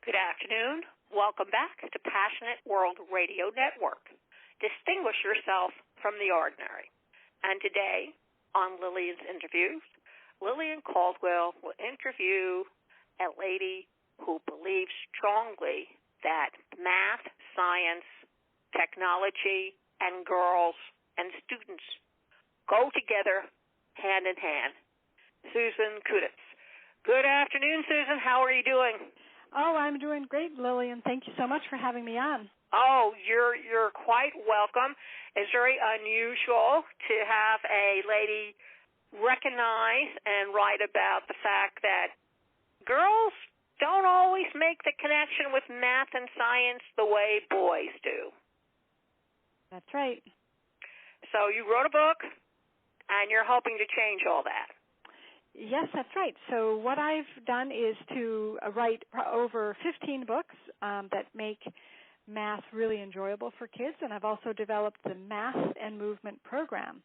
Good afternoon. Welcome back to Passionate World Radio Network. Distinguish yourself from the ordinary. And today, on Lillian's interviews, Lillian Caldwell will interview a lady who believes strongly that math, science, technology, and girls and students go together hand in hand. Susan Koontz. Good afternoon, Susan. How are you doing? Oh, I'm doing great, Lillian. Thank you so much for having me on. Oh, you're quite welcome. It's very unusual to have a lady recognize and write about the fact that girls don't always make the connection with math and science the way boys do. That's right. So you wrote a book, and you're hoping to change all that. Yes, that's right. So what I've done is to write over 15 books that make math really enjoyable for kids, and I've also developed the Math and Movement program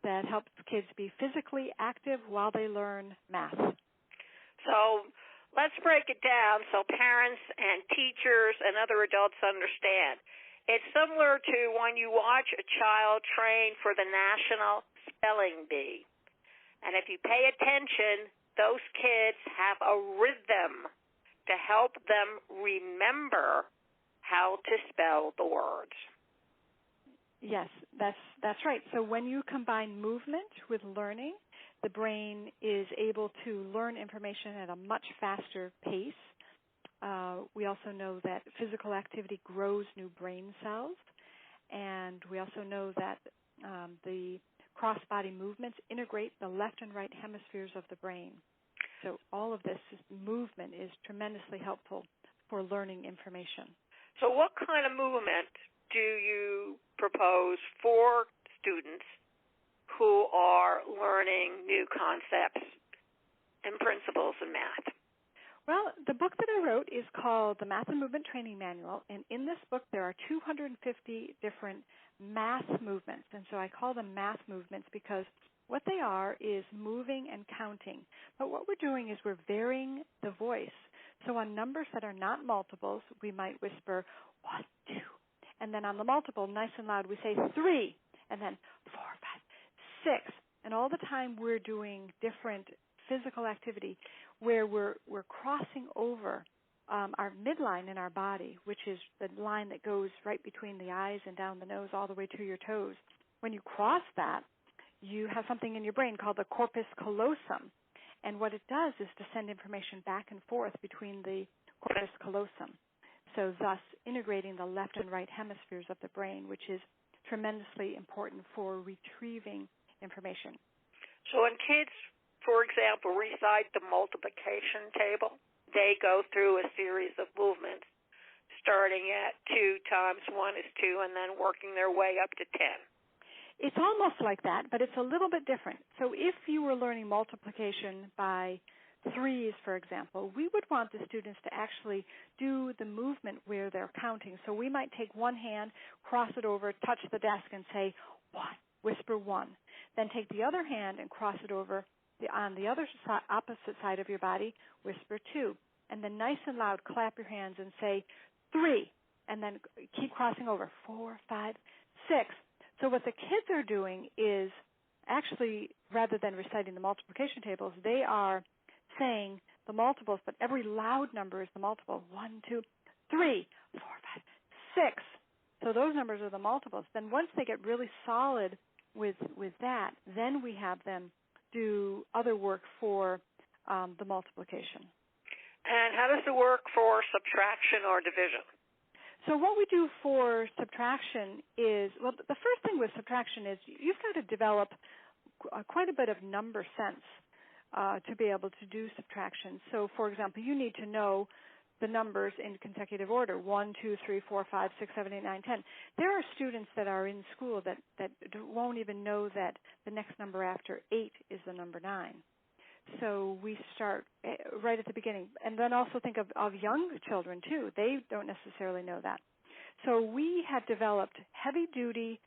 that helps kids be physically active while they learn math. So let's break it down so parents and teachers and other adults understand. It's similar to when you watch a child train for the National Spelling Bee. And if you pay attention, those kids have a rhythm to help them remember how to spell the words. Yes, that's right. So when you combine movement with learning, the brain is able to learn information at a much faster pace. We also know that physical activity grows new brain cells, and we also know that the cross-body movements integrate the left and right hemispheres of the brain. So all of this movement is tremendously helpful for learning information. So what kind of movement do you propose for students who are learning new concepts and principles in math? Well, the book that I wrote is called The Math and Movement Training Manual, and in this book there are 250 different math movements, and so I call them math movements because what they are is moving and counting. But what we're doing is we're varying the voice. So on numbers that are not multiples, we might whisper 1, 2, and then on the multiple, nice and loud, we say 3, and then 4, 5, 6. And all the time we're doing different physical activity where we're crossing over our midline in our body, which is the line that goes right between the eyes and down the nose all the way to your toes. When you cross that, you have something in your brain called the corpus callosum. And what it does is to send information back and forth between the corpus callosum. So thus integrating the left and right hemispheres of the brain, which is tremendously important for retrieving information. So when kids, for example, recite the multiplication table, they go through a series of movements starting at 2 times 1 is 2 and then working their way up to 10. It's almost like that, but it's a little bit different. So if you were learning multiplication by threes, for example, we would want the students to actually do the movement where they're counting. So we might take one hand, cross it over, touch the desk, and say 1, whisper 1. Then take the other hand and cross it over on the other opposite side of your body, whisper 2. And then nice and loud, clap your hands and say 3. And then keep crossing over, 4, 5, 6. So what the kids are doing is actually, rather than reciting the multiplication tables, they are saying the multiples, but every loud number is the multiple. 1, 2, 3, 4, 5, 6. So those numbers are the multiples. Then once they get really solid with that, then we have them do other work for the multiplication. And how does it work for subtraction or division? So what we do for subtraction is, well, the first thing with subtraction is you've got to develop quite a bit of number sense to be able to do subtraction. So, for example, you need to know the numbers in consecutive order, 1, 2, 3, 4, 5, 6, 7, 8, 9, 10. There are students that are in school that won't even know that the next number after 8 is the number 9. So we start right at the beginning. And then also think of young children, too. They don't necessarily know that. So we have developed heavy-duty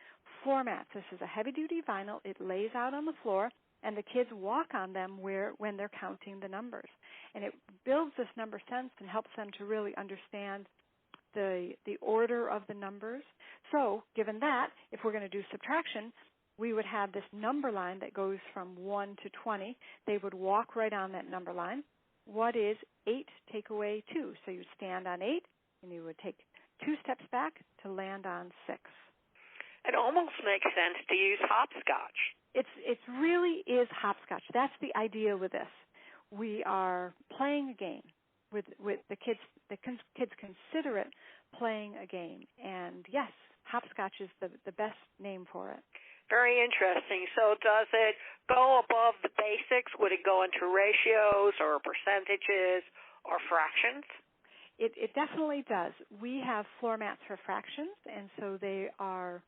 formats. This is a heavy-duty vinyl. It lays out on the floor, and the kids walk on them when they're counting the numbers. and it builds this number sense and helps them to really understand the order of the numbers. So given that, if we're going to do subtraction, we would have this number line that goes from 1 to 20. They would walk right on that number line. What is 8 take away 2? So you would stand on 8, and you would take 2 steps back to land on 6. It almost makes sense to use hopscotch. It really is hopscotch. That's the idea with this. We are playing a game with the kids. The kids consider it playing a game. And yes, hopscotch is the best name for it. Very interesting. So does it go above the basics? Would it go into ratios or percentages or fractions? It definitely does. We have floor mats for fractions, and so they are.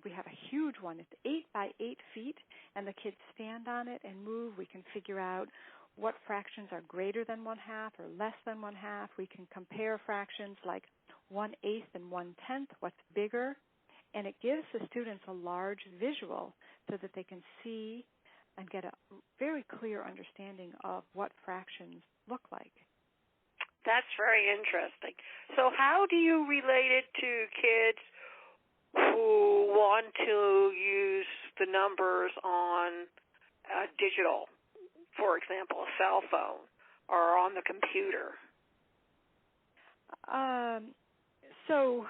We have a huge one. It's 8 by 8 feet, and the kids stand on it and move. We can figure out what fractions are greater than 1/2 or less than 1/2. We can compare fractions like 1/8 and 1/10. What's bigger? And it gives the students a large visual so that they can see and get a very clear understanding of what fractions look like. That's very interesting. So how do you relate it to kids who want to use the numbers on digital, for example, a cell phone or on the computer? So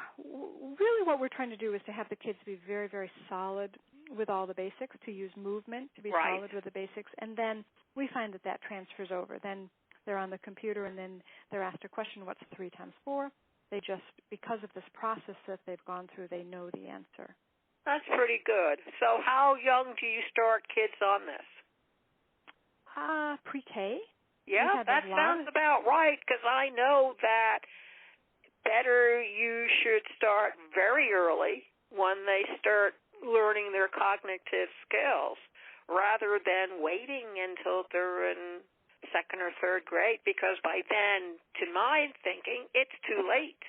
really what we're trying to do is to have the kids be very, very solid with all the basics, to use movement to be solid with the basics, and then we find that transfers over. Then they're on the computer, and then they're asked a question, what's 3 times 4? They just, because of this process that they've gone through, they know the answer. That's pretty good. So how young do you start kids on this? Pre-K. Yeah, that sounds about right, because I know that better you should start very early when they start learning their cognitive skills rather than waiting until they're in 2nd or 3rd grade, because by then, to my thinking, it's too late.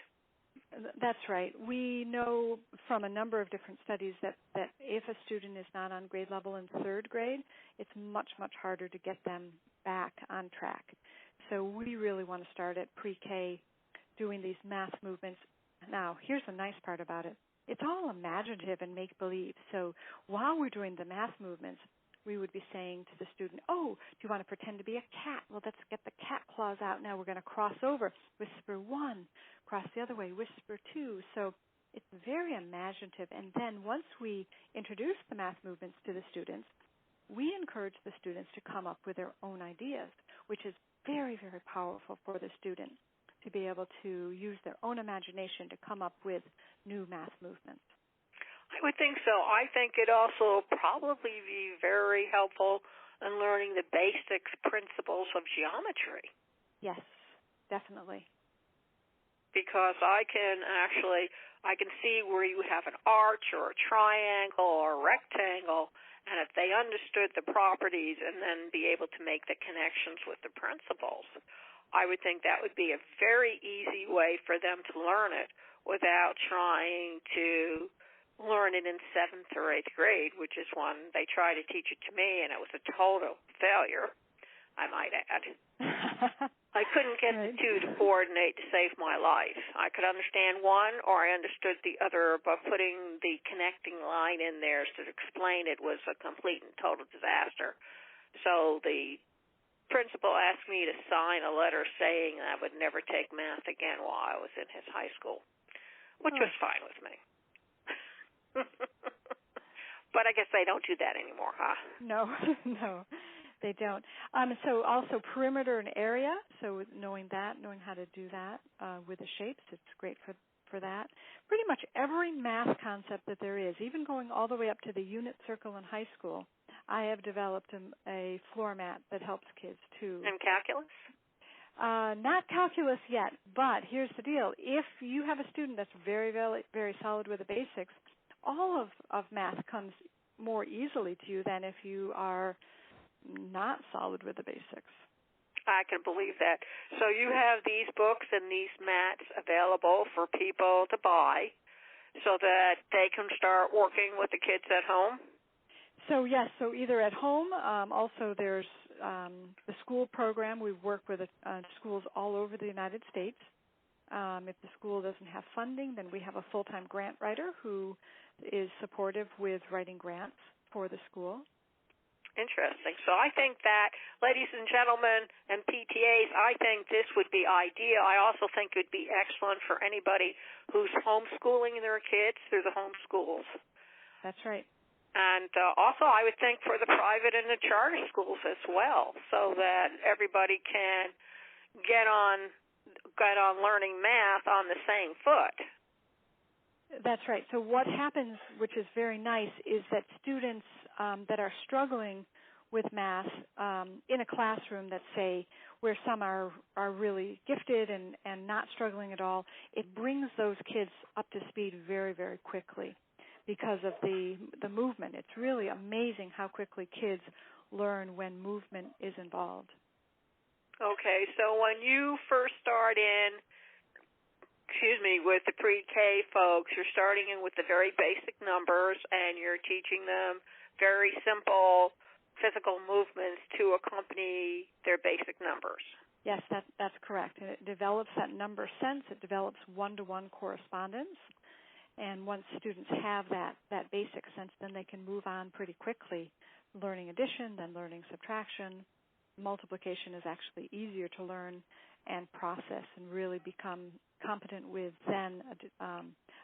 That's right. We know from a number of different studies that if a student is not on grade level in 3rd grade, it's much, much harder to get them back on track. So we really want to start at pre-K doing these math movements. Now, here's the nice part about it. It's all imaginative and make-believe. So while we're doing the math movements, we would be saying to the student, do you want to pretend to be a cat? Well, let's get the cat claws out now. We're going to cross over. Whisper 1. Cross the other way. Whisper 2. So it's very imaginative. And then once we introduce the math movements to the students, we encourage the students to come up with their own ideas, which is very, very powerful for the student to be able to use their own imagination to come up with new math movements. I would think so. I think it also probably be very helpful in learning the basic principles of geometry. Yes, definitely. Because I can see where you have an arch or a triangle or a rectangle, and if they understood the properties and then be able to make the connections with the principles, I would think that would be a very easy way for them to learn it without trying to learn it in 7th or 8th grade, which is when they tried to teach it to me, and it was a total failure, I might add. I couldn't get the two to coordinate to save my life. I could understand one, or I understood the other, but putting the connecting line in there to explain it was a complete and total disaster. So the principal asked me to sign a letter saying I would never take math again while I was in his high school, which was fine with me. But I guess they don't do that anymore, huh? No, they don't. So also perimeter and area, so knowing how to do that with the shapes, it's great for that. Pretty much every math concept that there is, even going all the way up to the unit circle in high school, I have developed a floor mat that helps kids too. And calculus? Not calculus yet, but here's the deal. If you have a student that's very, very, very solid with the basics, all of math comes more easily to you than if you are not solid with the basics. I can believe that. So you have these books and these mats available for people to buy so that they can start working with the kids at home? So, yes, so either at home, also there's the school program, we work with schools all over the United States. If the school doesn't have funding, then we have a full-time grant writer who is supportive with writing grants for the school. Interesting. So I think that, ladies and gentlemen and PTAs, I think this would be ideal. I also think it would be excellent for anybody who's homeschooling their kids through the home schools. That's right. And also I would think for the private and the charter schools as well, so that everybody can get on learning math on the same foot. That's right. So what happens, which is very nice, is that students that are struggling with math in a classroom that, say, where some are really gifted and not struggling at all, it brings those kids up to speed very, very quickly because of the movement. It's really amazing how quickly kids learn when movement is involved. Okay, so when you first start with the pre-K folks, you're starting in with the very basic numbers and you're teaching them very simple physical movements to accompany their basic numbers. Yes, that's correct. And it develops that number sense. It develops one-to-one correspondence. And once students have that basic sense, then they can move on pretty quickly, learning addition, then learning subtraction. Multiplication is actually easier to learn and process and really become competent with then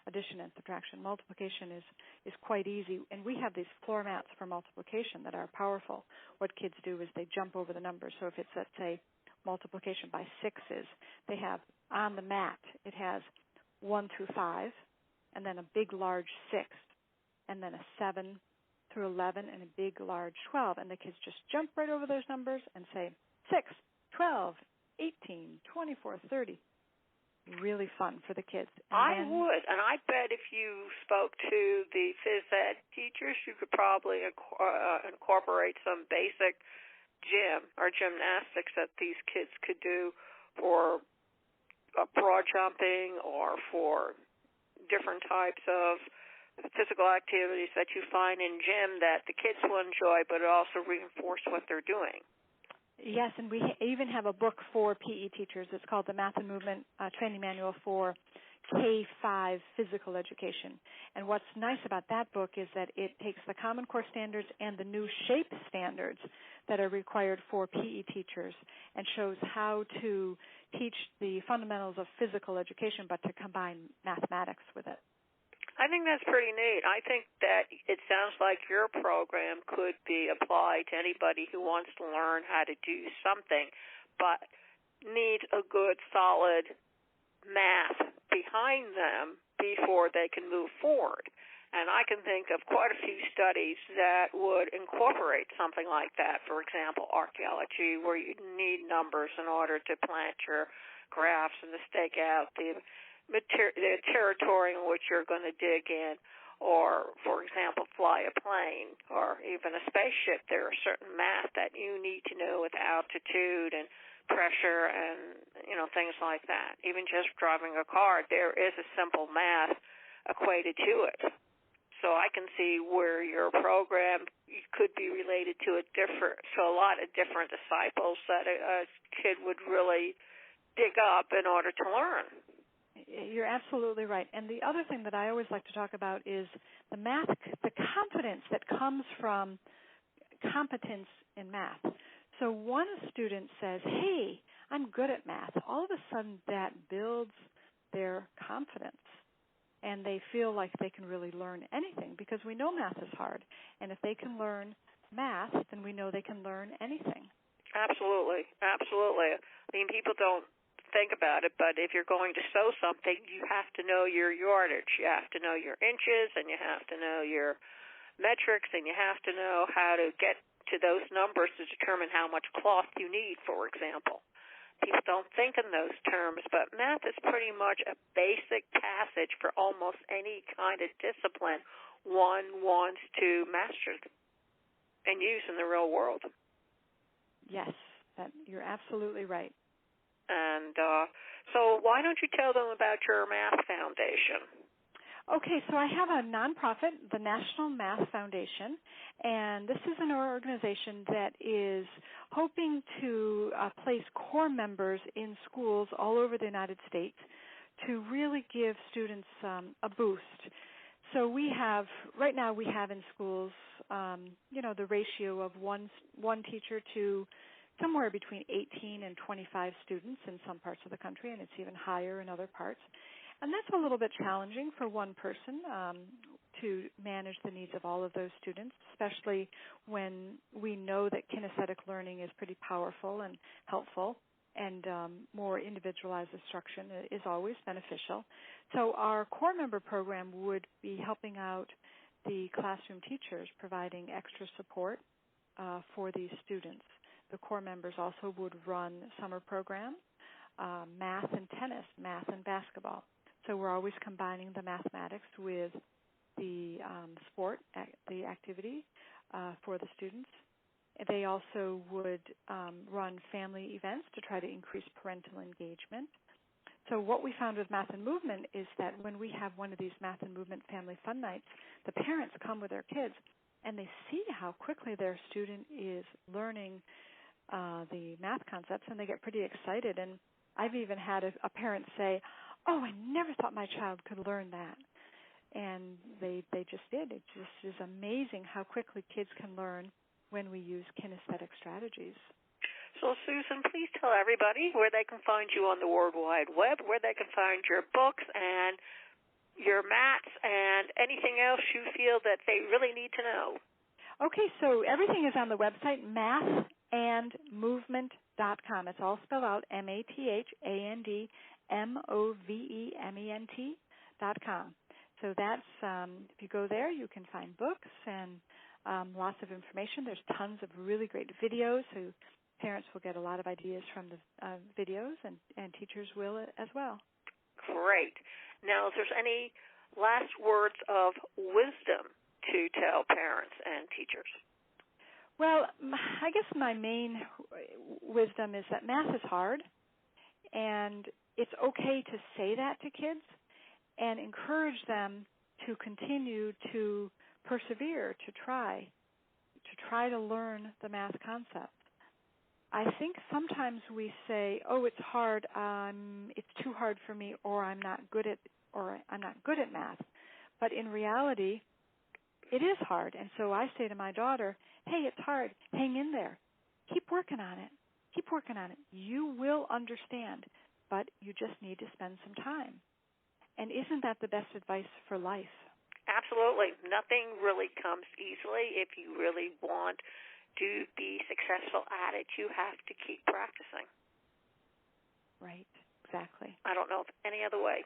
addition and subtraction. Multiplication is quite easy, and we have these floor mats for multiplication that are powerful. What kids do is they jump over the numbers. So if it's, let's say, multiplication by sixes, they have on the mat, it has 1 through 5, and then a big, large 6, and then a 7 through 11, and a big, large 12. And the kids just jump right over those numbers and say 6, 12, 18, 24, 30. Really fun for the kids. I would, and I bet if you spoke to the phys ed teachers, you could probably incorporate some basic gym or gymnastics that these kids could do for broad jumping or for different types of physical activities that you find in gym that the kids will enjoy, but it also reinforce what they're doing. Yes, and we even have a book for PE teachers. It's called the Math and Movement Training Manual for K-5 Physical Education. And what's nice about that book is that it takes the Common Core standards and the new shape standards that are required for PE teachers and shows how to teach the fundamentals of physical education, but to combine mathematics with it. I think that's pretty neat. I think that it sounds like your program could be applied to anybody who wants to learn how to do something but needs a good, solid math behind them before they can move forward. And I can think of quite a few studies that would incorporate something like that. For example, archaeology, where you need numbers in order to plant your graphs and to stake out the territory in which you're going to dig in, or, for example, fly a plane, or even a spaceship. There are certain math that you need to know with altitude and pressure and, things like that. Even just driving a car, there is a simple math equated to it. So I can see where your program could be related to a lot of different disciples that a kid would really dig up in order to learn. You're absolutely right. And the other thing that I always like to talk about is the math, the confidence that comes from competence in math. So one student says, hey, I'm good at math. All of a sudden that builds their confidence. And they feel like they can really learn anything because we know math is hard. And if they can learn math, then we know they can learn anything. Absolutely. Absolutely. I mean, people don't think about it, but if you're going to sew something, you have to know your yardage. You have to know your inches, and you have to know your metrics, and you have to know how to get to those numbers to determine how much cloth you need, for example. People don't think in those terms, but math is pretty much a basic passage for almost any kind of discipline one wants to master and use in the real world. Yes, you're absolutely right. And so why don't you tell them about your math foundation? Okay, so I have a nonprofit, the National Math Foundation, and this is an organization that is hoping to place core members in schools all over the United States to really give students a boost. So right now we have in schools, the ratio of one teacher to somewhere between 18 and 25 students in some parts of the country, and it's even higher in other parts. And that's a little bit challenging for one person to manage the needs of all of those students, especially when we know that kinesthetic learning is pretty powerful and helpful, and more individualized instruction is always beneficial. So our core member program would be helping out the classroom teachers, providing extra support for these students. The core members also would run summer programs, math and tennis, math and basketball. So we're always combining the mathematics with the sport, the activity for the students. They also would run family events to try to increase parental engagement. So what we found with Math and Movement is that when we have one of these Math and Movement family fun nights, the parents come with their kids and they see how quickly their student is learning the math concepts, and they get pretty excited. And I've even had a parent say, "Oh, I never thought my child could learn that." And they just did. It just is amazing how quickly kids can learn when we use kinesthetic strategies. So, Susan, please tell everybody where they can find you on the World Wide Web, where they can find your books and your mats and anything else you feel that they really need to know. Okay, so everything is on the website, mathandmovement.com. It's all spelled out, mathandmovement.com. So that's, if you go there, you can find books and lots of information. There's tons of really great videos, so parents will get a lot of ideas from the videos, and teachers will as well. Great. Now, if there's any last words of wisdom to tell parents and teachers? Well, I guess my main wisdom is that math is hard, and it's okay to say that to kids and encourage them to continue to persevere, to try to learn the math concepts. I think sometimes we say, "Oh, it's hard. It's too hard for me," or I'm not good at math. But in reality, it is hard. And so I say to my daughter, "Hey, it's hard. Hang in there. Keep working on it. Keep working on it. You will understand, but you just need to spend some time." And isn't that the best advice for life? Absolutely. Nothing really comes easily. If you really want to be successful at it, you have to keep practicing. Right, exactly. I don't know of any other way.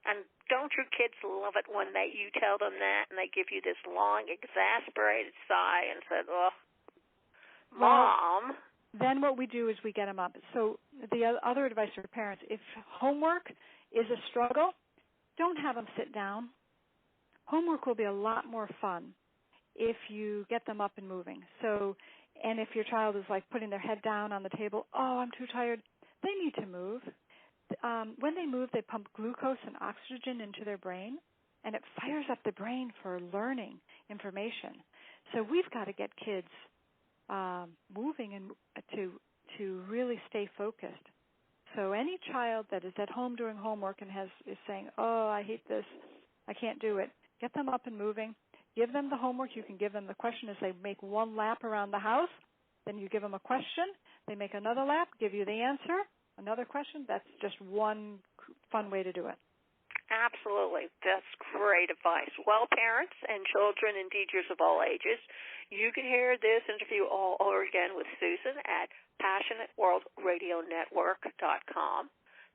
And don't your kids love it when you tell them that and they give you this long, exasperated sigh and say, "Oh, Mom." Well, then what we do is we get them up. So the other advice for parents, if homework is a struggle, don't have them sit down. Homework will be a lot more fun if you get them up and moving. So, and if your child is like putting their head down on the table, "Oh, I'm too tired," they need to move. When they move, they pump glucose and oxygen into their brain, and it fires up the brain for learning information. So we've got to get kids moving and to really stay focused. So any child that is at home doing homework and is saying, "Oh, I hate this, I can't do it," get them up and moving. Give them the homework. You can give them the question as they make one lap around the house. Then you give them a question. They make another lap, give you the answer, another question. That's just one fun way to do it. Absolutely. That's great advice. Well, parents and children and teachers of all ages, you can hear this interview all over again with Susan at PassionateWorldRadioNetwork.com,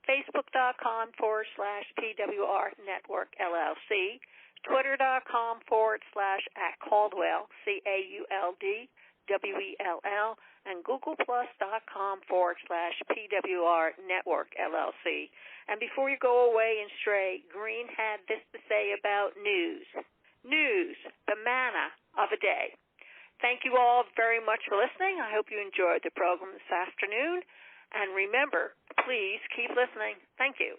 Facebook.com/PWR Network LLC, Twitter.com/@Caldwell, CAULDWELL, and GooglePlus.com/PWR Network LLC. And before you go away and stray, Green had this to say about news. News, the manna of a day. Thank you all very much for listening. I hope you enjoyed the program this afternoon. And remember, please keep listening. Thank you.